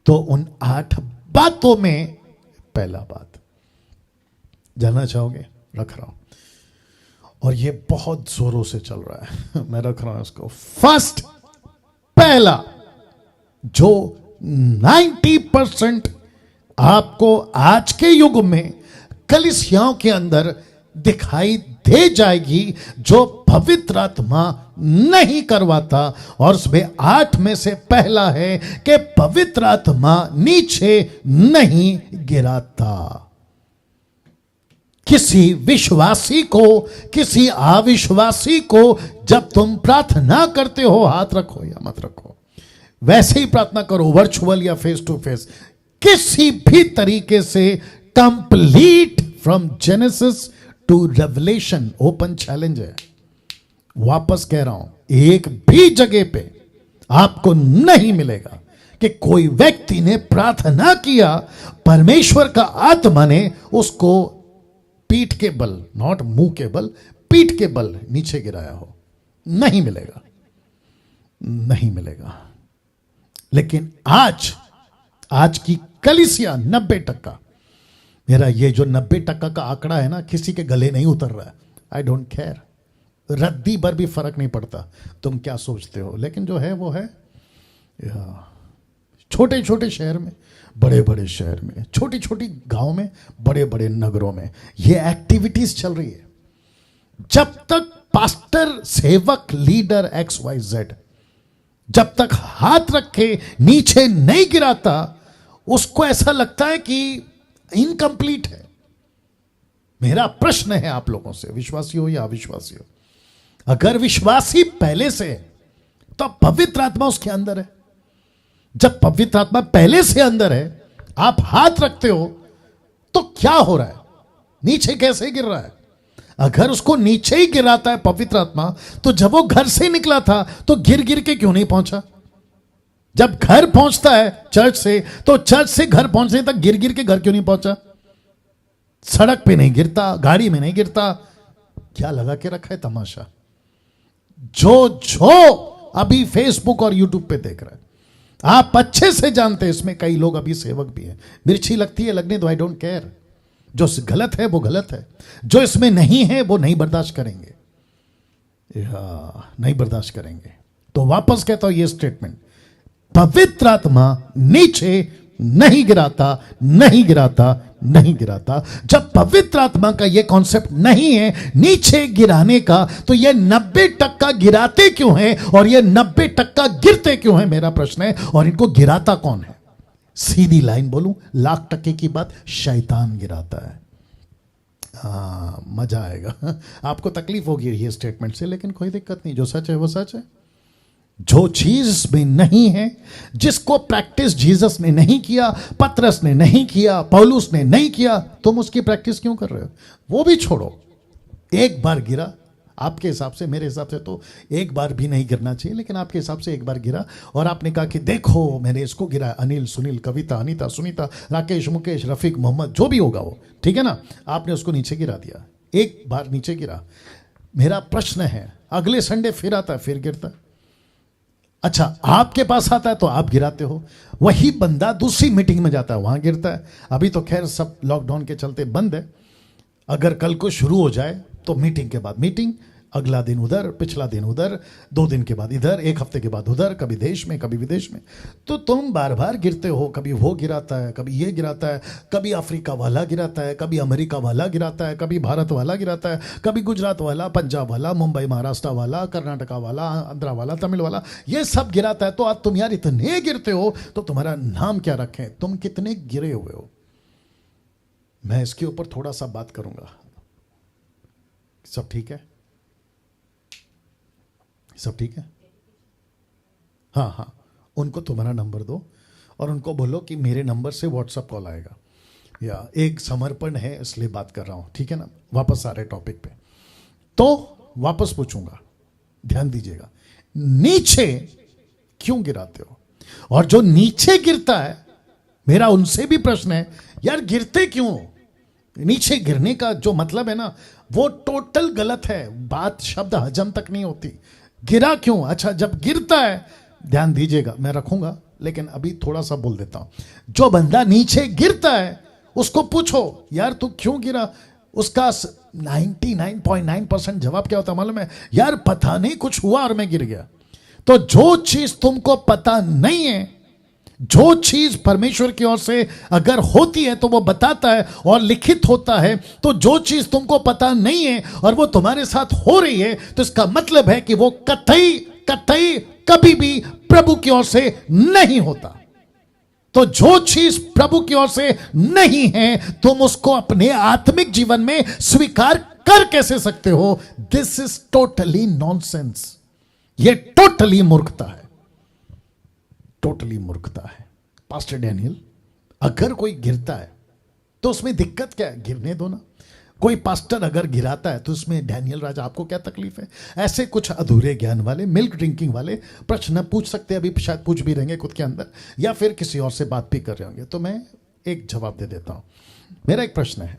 तो उन 8 बातों में पहला बात जानना चाहोगे? रख रहा हूं, और ये बहुत जोरों से चल रहा है मैं रख रहा हूं इसको। फर्स्ट, पहला जो 90% आपको आज के युग में कलीसियाओं के अंदर दिखाई दे जाएगी, जो पवित्र आत्मा नहीं करवाता, और उसमें 8 में से पहला है कि पवित्र आत्मा नीचे नहीं गिराता। किसी विश्वासी को, किसी अविश्वासी को जब तुम प्रार्थना करते हो, हाथ रखो या मत रखो, वैसे ही प्रार्थना करो, वर्चुअल या फेस टू फेस, किसी भी तरीके से complete from Genesis to Revelation, open challenge है। वापस कह रहा हूं, एक भी जगह पे आपको नहीं मिलेगा कि कोई व्यक्ति ने प्रार्थना किया, परमेश्वर का आत्मा ने उसको पीठ के बल, नॉट मुंह के बल, पीठ के बल नीचे गिराया हो। नहीं मिलेगा, नहीं मिलेगा। लेकिन आज की कलीसिया 90%, मेरा ये जो 90% का आंकड़ा है ना, किसी के गले नहीं उतर रहा है। आई डोंट केयर, रद्दी पर भी फर्क नहीं पड़ता तुम क्या सोचते हो, लेकिन जो है वो है। छोटे छोटे शहर में, बड़े बड़े शहर में, छोटी छोटी गांव में, बड़े बड़े नगरों में ये एक्टिविटीज चल रही है। जब तक पास्टर, सेवक, लीडर XYZ जब तक हाथ रखे नीचे नहीं गिराता, उसको ऐसा लगता है कि इनकम्प्लीट है। मेरा प्रश्न है आप लोगों से, विश्वासी हो या अविश्वासी हो, अगर विश्वासी पहले से है तो पवित्र आत्मा उसके अंदर है। जब पवित्र आत्मा पहले से अंदर है, आप हाथ रखते हो तो क्या हो रहा है? नीचे कैसे गिर रहा है? अगर उसको नीचे ही गिराता है पवित्र आत्मा, तो जब वो घर से निकला था तो गिर गिर के क्यों नहीं पहुंचा? जब घर पहुंचता है चर्च से, तो चर्च से घर पहुंचने तक गिर गिर के घर क्यों नहीं पहुंचा? सड़क पे नहीं गिरता, गाड़ी में नहीं गिरता, क्या लगा के रखा है तमाशा? जो अभी फेसबुक और यूट्यूब पे देख रहा है, आप अच्छे से जानते हैं इसमें कई लोग अभी सेवक भी हैं। मिर्ची लगती है, लगने दो, आई डोंट केयर। जो गलत है वो गलत है, जो इसमें नहीं है वो नहीं बर्दाश्त करेंगे, नहीं बर्दाश्त करेंगे। तो वापस कहता हूं ये स्टेटमेंट, पवित्र आत्मा नीचे नहीं गिराता, नहीं गिराता, नहीं गिराता। जब पवित्र आत्मा का यह कॉन्सेप्ट नहीं है नीचे गिराने का, तो यह 90% गिराते क्यों हैं और यह 90% गिरते क्यों हैं? मेरा प्रश्न है। और इनको गिराता कौन है? सीधी लाइन बोलूं, 1,00,000% की बात, शैतान गिराता है। मजा आएगा, आपको तकलीफ होगी ये स्टेटमेंट से, लेकिन कोई दिक्कत नहीं, जो सच है वो सच है। जो चीज में नहीं है, जिसको प्रैक्टिस जीसस ने नहीं किया, पतरस ने नहीं किया, पौलुस ने नहीं किया, तुम उसकी प्रैक्टिस क्यों कर रहे हो? वो भी छोड़ो। एक बार गिरा, आपके हिसाब से, मेरे हिसाब से तो एक बार भी नहीं गिरना चाहिए, लेकिन आपके हिसाब से एक बार गिरा और आपने कहा कि देखो मैंने इसको गिरा, अनिल, सुनील, कविता, अनीता, सुनीता, राकेश, मुकेश, रफीक, मोहम्मद, जो भी होगा वो, ठीक है ना, आपने उसको नीचे गिरा दिया, एक बार नीचे गिरा। मेरा प्रश्न है, अगले संडे फिर आता है, फिर गिरता है। अच्छा, आपके पास आता है तो आप गिराते हो, वही बंदा दूसरी मीटिंग में जाता है, वहां गिरता है। अभी तो खैर सब लॉकडाउन के चलते बंद है, अगर कल को शुरू हो जाए तो मीटिंग के बाद मीटिंग, अगला दिन उधर, पिछला दिन उधर, 2 दिन के बाद इधर, 1 हफ्ते के बाद उधर, कभी देश में कभी विदेश में, तो तुम बार बार गिरते हो। कभी वो गिराता है, कभी ये गिराता है, कभी अफ्रीका वाला गिराता है, कभी अमेरिका वाला गिराता है, कभी भारत वाला गिराता है, कभी गुजरात वाला, पंजाब वाला, मुंबई महाराष्ट्र वाला, कर्नाटका वाला, आंध्रा वाला, तमिल वाला, ये सब गिराता है। तो आज तुम यार इतने गिरते हो तो तुम्हारा नाम क्या रखें? तुम कितने गिरे हुए हो? मैं इसके ऊपर थोड़ा सा बात करूंगा। सब ठीक है? सब ठीक है? हाँ, उनको तुम्हारा नंबर दो और उनको बोलो कि मेरे नंबर से व्हाट्सएप कॉल आएगा, या एक समर्पण है इसलिए बात कर रहा हूं, ठीक है ना। वापस आ रहे टॉपिक पे, तो वापस पूछूंगा, ध्यान दीजिएगा, नीचे क्यों गिराते हो? और जो नीचे गिरता है, मेरा उनसे भी प्रश्न है, यार गिरते क्यों? नीचे गिरने का जो मतलब है ना, वो टोटल गलत है, बात शब्द हजम तक नहीं होती। गिरा क्यों? अच्छा, जब गिरता है, ध्यान दीजिएगा, मैं रखूंगा लेकिन अभी थोड़ा सा बोल देता हूं। जो बंदा नीचे गिरता है उसको पूछो यार तू क्यों गिरा, उसका 99.9% जवाब क्या होता है मालूम है? यार पता नहीं कुछ हुआ और मैं गिर गया। तो जो चीज तुमको पता नहीं है, जो चीज परमेश्वर की ओर से अगर होती है तो वो बताता है और लिखित होता है। तो जो चीज तुमको पता नहीं है और वो तुम्हारे साथ हो रही है, तो इसका मतलब है कि वो कतई कतई कभी भी प्रभु की ओर से नहीं होता। तो जो चीज प्रभु की ओर से नहीं है, तुम उसको अपने आत्मिक जीवन में स्वीकार कर कैसे सकते हो? This is totally nonsense. ये टोटली मूर्खता है, टोटली मूर्खता है। पास्टर डैनियल, अगर कोई गिरता है तो उसमें दिक्कत क्या है? गिरने दो ना। कोई पास्टर अगर गिराता है तो उसमें डैनियल राजा आपको क्या तकलीफ है? ऐसे कुछ अधूरे ज्ञान वाले, मिल्क ड्रिंकिंग वाले प्रश्न पूछ सकते हैं, अभी शायद पूछ भी रहेंगे खुद के अंदर, या फिर किसी और से बात भी कर रहे होंगे। तो मैं एक जवाब दे देता हूं। मेरा एक प्रश्न है,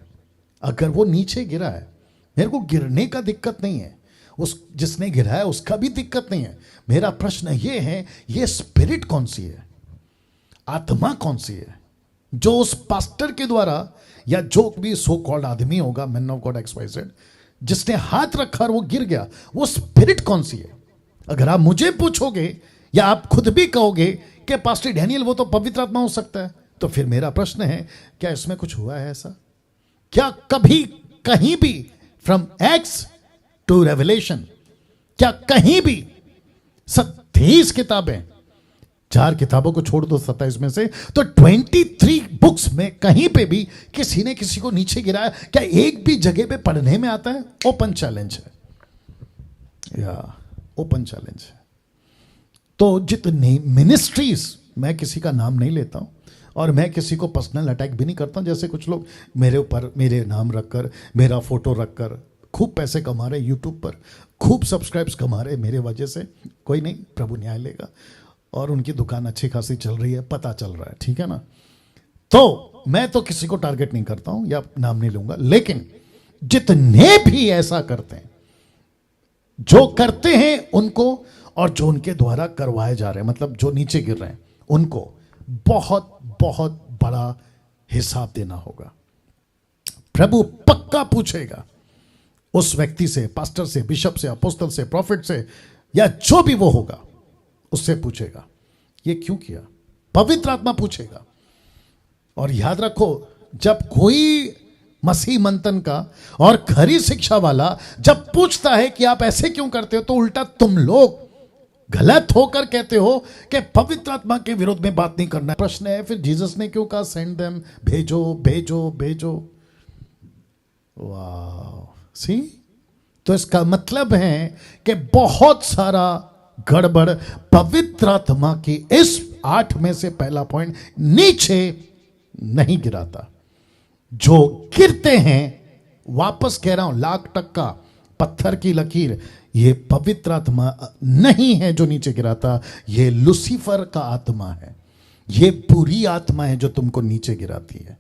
अगर वो नीचे गिरा है, मेरे को गिरने का दिक्कत नहीं है, उस जिसने गिरा है उसका भी दिक्कत नहीं है। मेरा प्रश्न ये है, ये स्पिरिट कौन सी है, आत्मा कौन सी है जो उस पास्टर के द्वारा या जो भी सो कॉल्ड आदमी होगा, मैन ऑफ गॉड XYZ, जिसने हाथ रखा और वो गिर गया, वो स्पिरिट कौन सी है? अगर आप मुझे पूछोगे या आप खुद भी कहोगे कि पास्टर डैनियल वो तो पवित्र आत्मा हो सकता है, तो फिर मेरा प्रश्न है, क्या इसमें कुछ हुआ है ऐसा? क्या कभी कहीं भी फ्रॉम एक्स टू रेवलेशन, क्या कहीं भी 27 किताबें, 4 किताबों को छोड़ दो 27 में से, तो 23 बुक्स में कहीं पे भी किसी ने किसी को नीचे गिराया? क्या एक भी जगह पे पढ़ने में आता है? ओपन चैलेंज है, या ओपन चैलेंज है। तो जितनी मिनिस्ट्रीज, मैं किसी का नाम नहीं लेता हूं और मैं किसी को पर्सनल अटैक भी नहीं करता हूं, जैसे कुछ लोग मेरे ऊपर मेरे नाम रखकर, मेरा फोटो रखकर खूब पैसे कमा रहे, यूट्यूब पर खूब सब्सक्राइब्स कमा रहे मेरे वजह से। कोई नहीं, प्रभु न्याय लेगा, और उनकी दुकान अच्छी खासी चल रही है, पता चल रहा है, ठीक है ना। तो मैं तो किसी को टारगेट नहीं करता हूं या नाम नहीं लूंगा, लेकिन जितने भी ऐसा करते हैं, जो करते हैं उनको, और जो उनके द्वारा करवाए जा रहे हैं, मतलब जो नीचे गिर रहे हैं, उनको बहुत बहुत बड़ा हिसाब देना होगा। प्रभु पक्का पूछेगा उस व्यक्ति से, पास्टर से, बिशप से, अपोस्टल से, प्रॉफिट से, या जो भी वो होगा, उससे पूछेगा ये क्यों किया। पवित्र आत्मा पूछेगा। और याद रखो, जब कोई मसीह मंथन का और खरी शिक्षा वाला जब पूछता है कि आप ऐसे क्यों करते हो, तो उल्टा तुम लोग गलत होकर कहते हो कि पवित्र आत्मा के विरोध में बात नहीं करना। प्रश्न है, फिर जीसस ने क्यों कहा सेंड देम, भेजो भेजो भेजो? वाह, सी, तो इसका मतलब है कि बहुत सारा गड़बड़ पवित्र आत्मा की इस 8 में से पहला पॉइंट नीचे नहीं गिराता। जो गिरते हैं, वापस कह रहा हूं, 1,00,000% पत्थर की लकीर, ये पवित्र आत्मा नहीं है जो नीचे गिराता, ये लूसीफर का आत्मा है, ये बुरी आत्मा है जो तुमको नीचे गिराती है।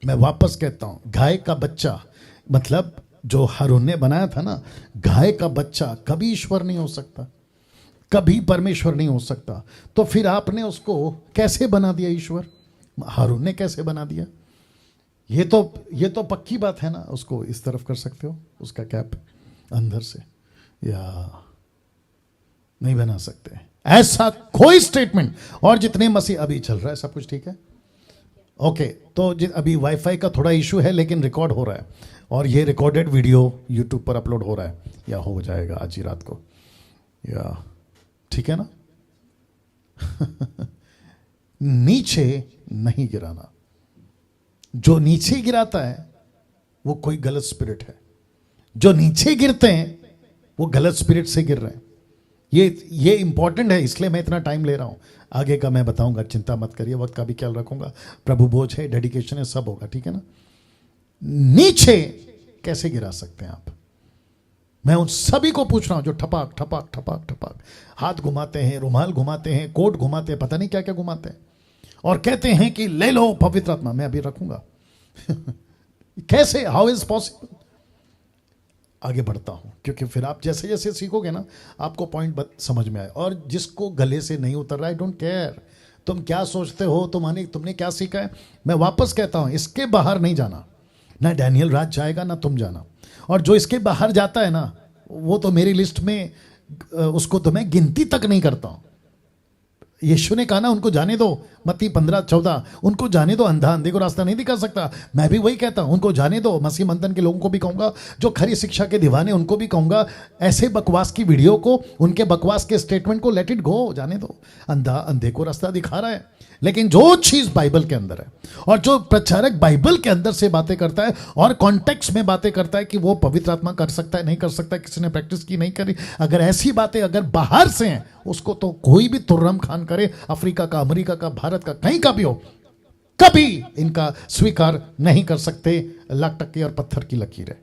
मैं वापस कहता हूं, गाय का बच्चा, मतलब जो हारून ने बनाया था ना, गाय का बच्चा कभी ईश्वर नहीं हो सकता, कभी परमेश्वर नहीं हो सकता। तो फिर आपने उसको कैसे बना दिया ईश्वर? हारून ने कैसे बना दिया? ये तो पक्की बात है ना। उसको इस तरफ कर सकते हो, उसका कैप अंदर से, या नहीं बना सकते ऐसा कोई स्टेटमेंट। और जितने मसीह अभी चल रहा है, सब कुछ ठीक है, ओके। तो अभी वाईफाई का थोड़ा इशू है, लेकिन रिकॉर्ड हो रहा है, और ये रिकॉर्डेड वीडियो यूट्यूब पर अपलोड हो रहा है, या हो जाएगा आज ही रात को, या ठीक है ना। नीचे नहीं गिराना। जो नीचे गिराता है वो कोई गलत स्पिरिट है। जो नीचे गिरते हैं वो गलत स्पिरिट से गिर रहे हैं। ये इंपॉर्टेंट है, इसलिए मैं इतना टाइम ले रहा हूं। आगे का मैं बताऊंगा, चिंता मत करिए, वक्त का भी ख्याल रखूंगा। प्रभु बोझ है, डेडिकेशन है, सब होगा, ठीक है ना। नीचे कैसे गिरा सकते हैं आप? मैं उन सभी को पूछ रहा हूं जो ठपाक ठपाक ठपाक ठपाक हाथ घुमाते हैं, रुमाल घुमाते हैं, कोट घुमाते हैं, पता नहीं क्या क्या घुमाते हैं, और कहते हैं कि ले लो पवित्र आत्मा। मैं अभी रखूंगा। कैसे? How is possible? आगे बढ़ता हूँ, क्योंकि फिर आप जैसे जैसे सीखोगे ना आपको पॉइंट समझ में आए। और जिसको गले से नहीं उतर रहा, आई डोंट केयर तुम क्या सोचते हो, तुमने क्या सीखा है। मैं वापस कहता हूँ, इसके बाहर नहीं जाना, ना डैनियल राज जाएगा ना तुम जाना। और जो इसके बाहर जाता है ना, वो तो मेरी लिस्ट में, उसको तो मैं गिनती तक नहीं करता हूँ। यीशु ने कहा ना उनको जाने दो, मत्ती 15:14, उनको जाने दो, अंधा अंधे को रास्ता नहीं दिखा सकता। मैं भी वही कहता हूं, उनको जाने दो। मसीह मंथन के लोगों को भी कहूंगा, जो खरी शिक्षा के दीवाने उनको भी कहूंगा, ऐसे बकवास की वीडियो को, उनके बकवास के स्टेटमेंट को लेट इट गो, जाने दो। अंधा अंधे को रास्ता दिखा रहा है, लेकिन जो चीज बाइबल के अंदर है, और जो प्रचारक बाइबल के अंदर से बातें करता है और कॉन्टेक्स्ट में बातें करता है कि वो पवित्र आत्मा कर सकता है नहीं कर सकता, किसी ने प्रैक्टिस की नहीं करी, अगर ऐसी बातें अगर बाहर से हैं, उसको तो कोई भी तुर्रम खान करे, अफ्रीका का, अमेरिका का, भारत का, कहीं का भी हो, कभी इनका स्वीकार नहीं कर सकते। लाख टक्के और पत्थर की लकीर है।